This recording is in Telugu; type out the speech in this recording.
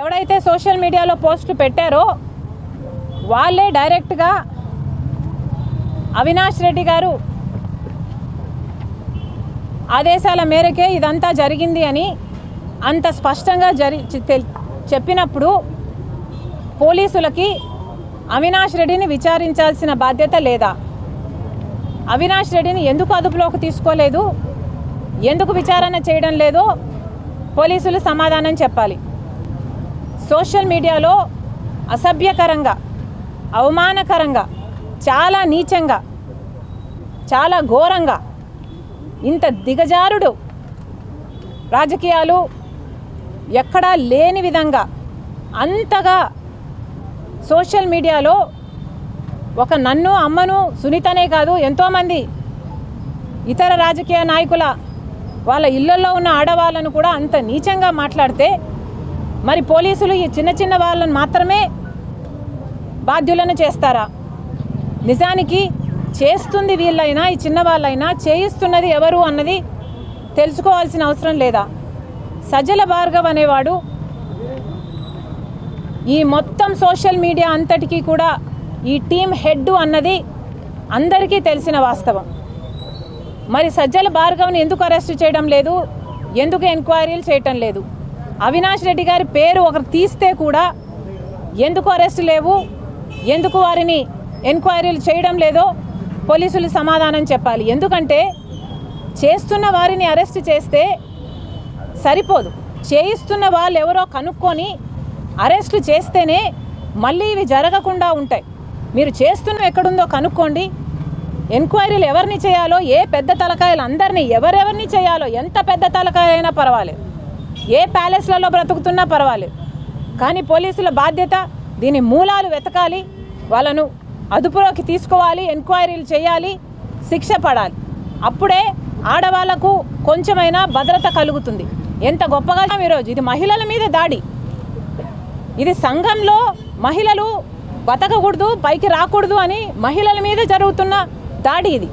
ఎవరైతే సోషల్ మీడియాలో పోస్ట్ పెట్టారో వాళ్ళే డైరెక్ట్గా అవినాష్ రెడ్డి గారు ఆదేశాల మేరకే ఇదంతా జరిగింది అని అంత స్పష్టంగా చెప్పినప్పుడు పోలీసులకి అవినాష్ రెడ్డిని విచారించాల్సిన బాధ్యత లేదా? అవినాష్ రెడ్డిని ఎందుకు అదుపులోకి తీసుకోలేదు, ఎందుకు విచారణ చేయడం లేదో పోలీసులు సమాధానం చెప్పాలి. సోషల్ మీడియాలో అసభ్యకరంగా, అవమానకరంగా, చాలా నీచంగా, చాలా ఘోరంగా, ఇంత దిగజారుడు రాజకీయాలు ఎక్కడా లేని విధంగా అంతగా సోషల్ మీడియాలో ఒక నన్ను, అమ్మను, సునీతనే కాదు ఎంతోమంది ఇతర రాజకీయ నాయకుల వాళ్ళ ఇళ్లలో ఉన్న ఆడవాళ్ళను కూడా అంత నీచంగా మాట్లాడితే మరి పోలీసులు ఈ చిన్న చిన్న వాళ్ళని మాత్రమే బాధ్యులను చేస్తారా? నిజానికి చేస్తుంది వీళ్ళైనా, ఈ చిన్న వాళ్ళైనా చేయిస్తున్నది ఎవరు అన్నది తెలుసుకోవాల్సిన అవసరం లేదా? సజ్జల భార్గవ్ అనేవాడు ఈ మొత్తం సోషల్ మీడియా అంతటికీ కూడా ఈ టీం హెడ్ అన్నది అందరికీ తెలిసిన వాస్తవం. మరి సజ్జల భార్గవ్ని ఎందుకు అరెస్ట్ చేయడం లేదు, ఎందుకు ఎంక్వైరీలు చేయటం లేదు? అవినాష్ రెడ్డి గారి పేరు ఒకరు తీస్తే కూడా ఎందుకు అరెస్ట్ లేవు, ఎందుకు వారిని ఎంక్వైరీలు చేయడం లేదో పోలీసులు సమాధానం చెప్పాలి. ఎందుకంటే చేస్తున్న వారిని అరెస్ట్ చేస్తే సరిపోదు, చేయిస్తున్న వాళ్ళు ఎవరో కనుక్కొని అరెస్టు చేస్తేనే మళ్ళీ ఇవి జరగకుండా ఉంటాయి. మీరు చేస్తున్న ఎక్కడుందో కనుక్కోండి, ఎంక్వైరీలు ఎవరిని చేయాలో, ఏ పెద్ద తలకాయలు అందరినీ ఎవరెవరిని చేయాలో, ఎంత పెద్ద తలకాయ అయినా పర్వాలేదు, ఏ ప్యాలెస్లలో బ్రతుకుతున్నా పర్వాలేదు, కానీ పోలీసుల బాధ్యత దీని మూలాలు వెతకాలి, వాళ్ళను అదుపులోకి తీసుకోవాలి, ఎంక్వైరీలు చేయాలి, శిక్ష పడాలి. అప్పుడే ఆడవాళ్లకు కొంచెమైనా భద్రత కలుగుతుంది. ఎంత గొప్పగా ఈరోజు ఇది మహిళల మీద దాడి, ఇది సంఘంలో మహిళలు బతకకూడదు, పైకి రాకూడదు అని మహిళల మీద జరుగుతున్న దాడి ఇది.